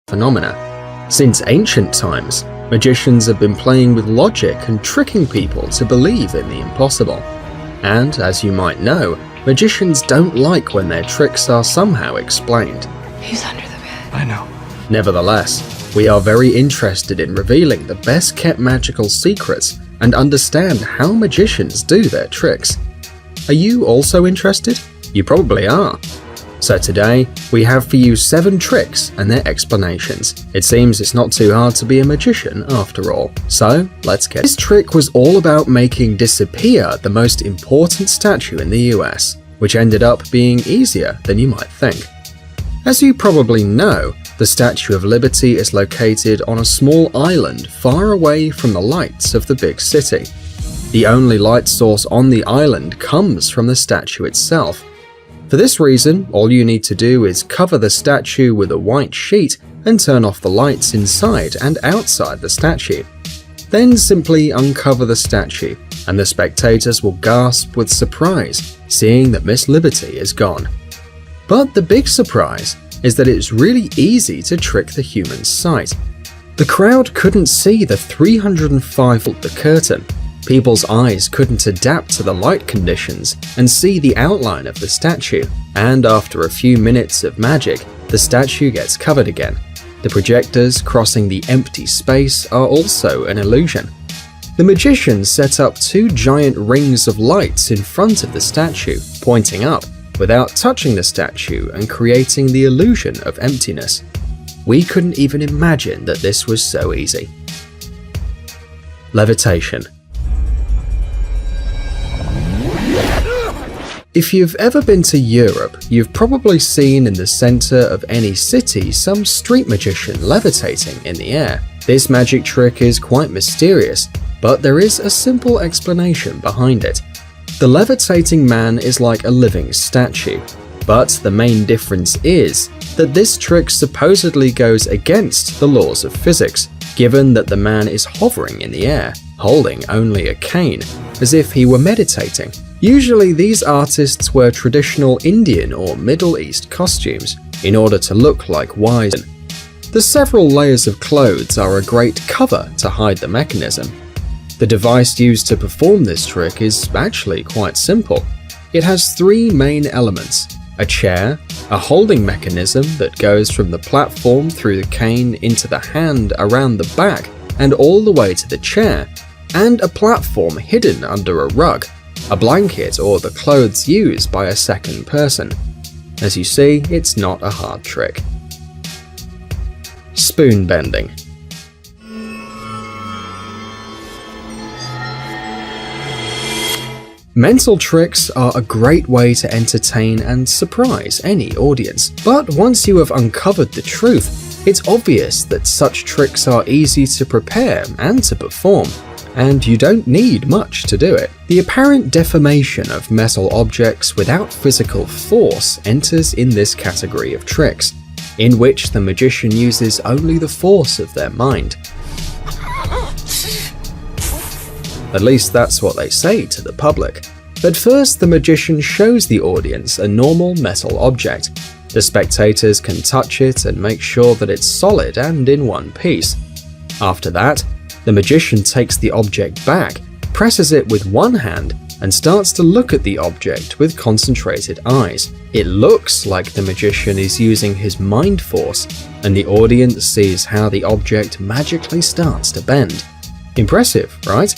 phenomena. Since ancient times, magicians have been playing with logic and tricking people to believe in the impossible. And, as you might know, magicians don't like when their tricks are somehow explained. He's under the bed. I know. Nevertheless, we are very interested in revealing the best-kept magical secrets and understand how magicians do their tricks. Are you also interested? You probably are. So today, we have for you 7 tricks and their explanations. It seems it's not too hard to be a magician after all. So, let's get This trick was all about making disappear the most important statue in the US, which ended up being easier than you might think. As you probably know, the Statue of Liberty is located on a small island far away from the lights of the big city. The only light source on the island comes from the statue itself. For this reason, all you need to do is cover the statue with a white sheet and turn off the lights inside and outside the statue. Then simply uncover the statue, and the spectators will gasp with surprise, seeing that Miss Liberty is gone. But the big surprise is that it's really easy to trick the human sight. The crowd couldn't see the 305-foot curtain. People's eyes couldn't adapt to the light conditions and see the outline of the statue, and after a few minutes of magic, the statue gets covered again. The projectors crossing the empty space are also an illusion. The magician set up 2 giant rings of lights in front of the statue, pointing up, without touching the statue and creating the illusion of emptiness. We couldn't even imagine that this was so easy. Levitation. If you've ever been to Europe, you've probably seen in the center of any city some street magician levitating in the air. This magic trick is quite mysterious, but there is a simple explanation behind it. The levitating man is like a living statue, but the main difference is that this trick supposedly goes against the laws of physics, given that the man is hovering in the air, holding only a cane, as if he were meditating. Usually these artists wear traditional Indian or Middle East costumes in order to look like wise men. The several layers of clothes are a great cover to hide the mechanism. The device used to perform this trick is actually quite simple. It has 3 main elements: a chair, a holding mechanism that goes from the platform through the cane into the hand around the back and all the way to the chair, and a platform hidden under a rug, a blanket, or the clothes used by a second person. As you see, it's not a hard trick. Spoon bending. Mental tricks are a great way to entertain and surprise any audience, but once you have uncovered the truth, it's obvious that such tricks are easy to prepare and to perform, and you don't need much to do it. The apparent deformation of metal objects without physical force enters in this category of tricks, in which the magician uses only the force of their mind. At least that's what they say to the public. At first, the magician shows the audience a normal metal object. The spectators can touch it and make sure that it's solid and in one piece. After that, the magician takes the object back, presses it with one hand, and starts to look at the object with concentrated eyes. It looks like the magician is using his mind force, and the audience sees how the object magically starts to bend. Impressive, right?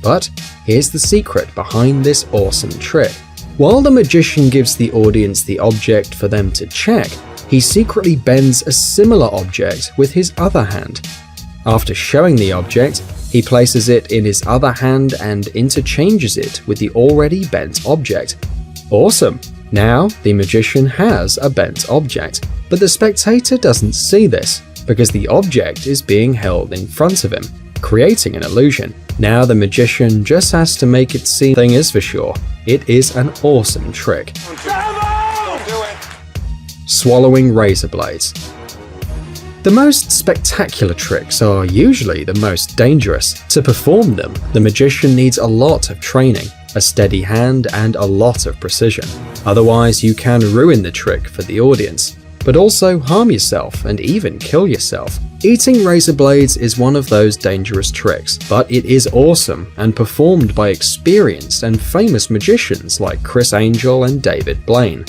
But here's the secret behind this awesome trick. While the magician gives the audience the object for them to check, he secretly bends a similar object with his other hand. After showing the object, he places it in his other hand and interchanges it with the already bent object. Awesome! Now the magician has a bent object, but the spectator doesn't see this because the object is being held in front of him, creating an illusion. Now the magician just has to make it seem. Thing is for sure, it is an awesome trick. Swallowing razor blades. The most spectacular tricks are usually the most dangerous. To perform them, the magician needs a lot of training, a steady hand, and a lot of precision. Otherwise, you can ruin the trick for the audience. but also harm yourself and even kill yourself. Eating razor blades is one of those dangerous tricks, but it is awesome and performed by experienced and famous magicians like Criss Angel and David Blaine.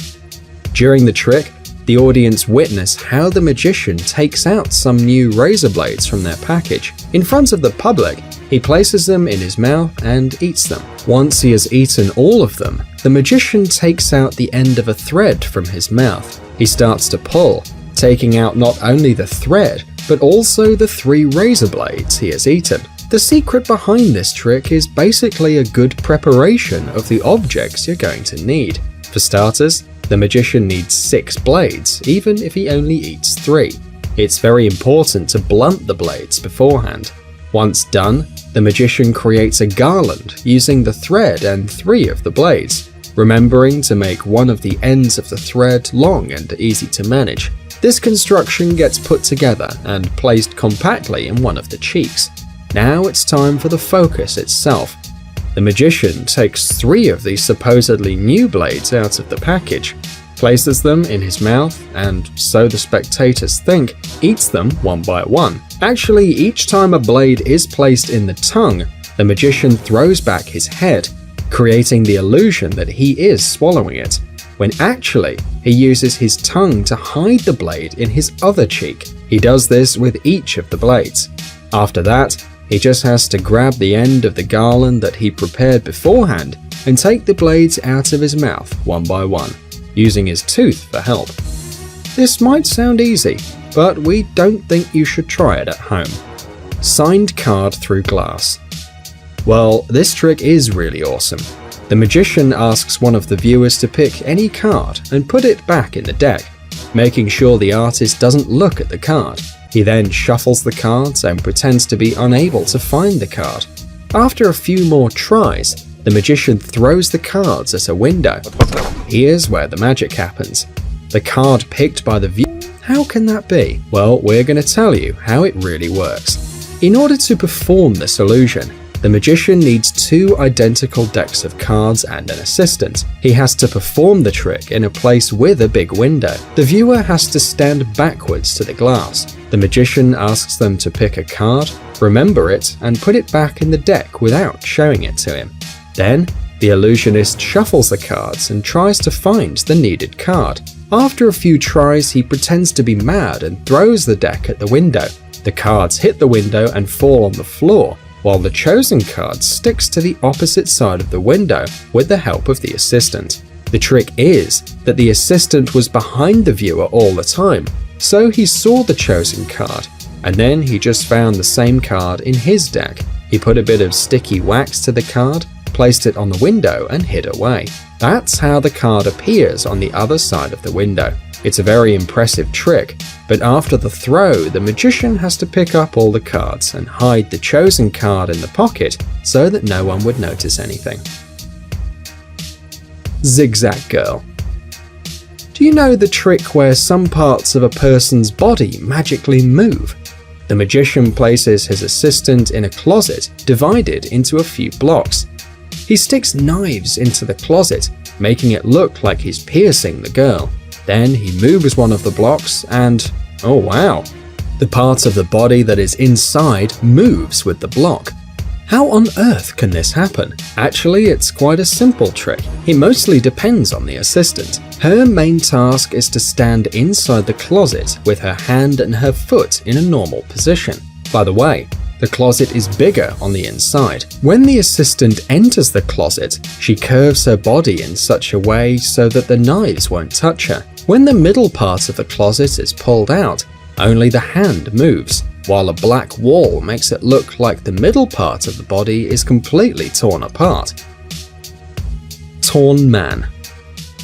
During the trick, the audience witness how the magician takes out some new razor blades from their package. In front of the public, he places them in his mouth and eats them. Once he has eaten all of them, the magician takes out the end of a thread from his mouth. He starts to pull, taking out not only the thread, but also the 3 razor blades he has eaten. The secret behind this trick is basically a good preparation of the objects you're going to need. For starters, the magician needs 6 blades, even if he only eats 3. It's very important to blunt the blades beforehand. Once done, the magician creates a garland using the thread and 3 of the blades, remembering to make one of the ends of the thread long and easy to manage. This construction gets put together and placed compactly in one of the cheeks. Now it's time for the focus itself. The magician takes 3 of these supposedly new blades out of the package, places them in his mouth, and, so the spectators think, eats them one by one. Actually, each time a blade is placed in the tongue, the magician throws back his head, creating the illusion that he is swallowing it, when actually he uses his tongue to hide the blade in his other cheek. He does this with each of the blades. After that, he just has to grab the end of the garland that he prepared beforehand and take the blades out of his mouth one by one, using his tooth for help. This might sound easy, but we don't think you should try it at home. Signed card through glass. Well, this trick is really awesome. The magician asks one of the viewers to pick any card and put it back in the deck, making sure the artist doesn't look at the card. He then shuffles the cards and pretends to be unable to find the card. After a few more tries, the magician throws the cards at a window. Here's where the magic happens. The card picked by the viewer. How can that be? Well, we're going to tell you how it really works. In order to perform this illusion, the magician needs 2 identical decks of cards and an assistant. He has to perform the trick in a place with a big window. The viewer has to stand backwards to the glass. The magician asks them to pick a card, remember it, and put it back in the deck without showing it to him. Then, the illusionist shuffles the cards and tries to find the needed card. After a few tries, he pretends to be mad and throws the deck at the window. The cards hit the window and fall on the floor, while the chosen card sticks to the opposite side of the window with the help of the assistant. The trick is that the assistant was behind the viewer all the time, so he saw the chosen card, and then he just found the same card in his deck. He put a bit of sticky wax to the card, placed it on the window, and hid away. That's how the card appears on the other side of the window. It's a very impressive trick, but after the throw, the magician has to pick up all the cards and hide the chosen card in the pocket so that no one would notice anything. Zigzag Girl. Do you know the trick where some parts of a person's body magically move? The magician places his assistant in a closet divided into a few blocks. He sticks knives into the closet, making it look like he's piercing the girl. Then he moves one of the blocks and, oh wow, the part of the body that is inside moves with the block. How on earth can this happen? Actually, it's quite a simple trick. It mostly depends on the assistant. Her main task is to stand inside the closet with her hand and her foot in a normal position. By the way, the closet is bigger on the inside. When the assistant enters the closet, she curves her body in such a way so that the knives won't touch her. When the middle part of the closet is pulled out, only the hand moves, while a black wall makes it look like the middle part of the body is completely torn apart. Torn Man.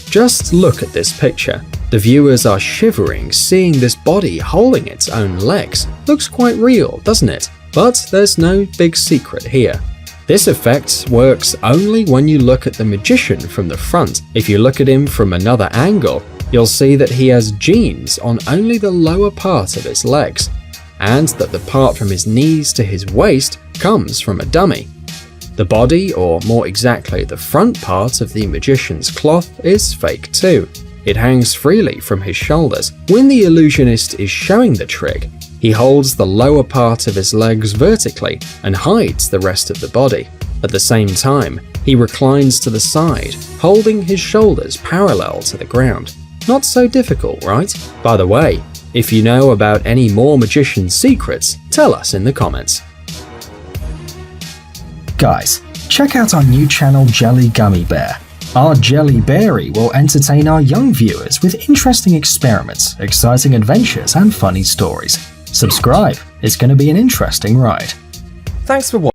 Just look at this picture. The viewers are shivering seeing this body holding its own legs. Looks quite real, doesn't it? But there's no big secret here. This effect works only when you look at the magician from the front. If you look at him from another angle, you'll see that he has jeans on only the lower part of his legs, and that the part from his knees to his waist comes from a dummy. The body, or more exactly the front part of the magician's cloth, is fake too. It hangs freely from his shoulders. When the illusionist is showing the trick, he holds the lower part of his legs vertically and hides the rest of the body. At the same time, he reclines to the side, holding his shoulders parallel to the ground. Not so difficult, right? By the way, if you know about any more magician secrets, tell us in the comments. Guys, check out our new channel Jelly Gummy Bear. Our Jelly Berry will entertain our young viewers with interesting experiments, exciting adventures, and funny stories. Subscribe, it's going to be an interesting ride. Thanks for watching.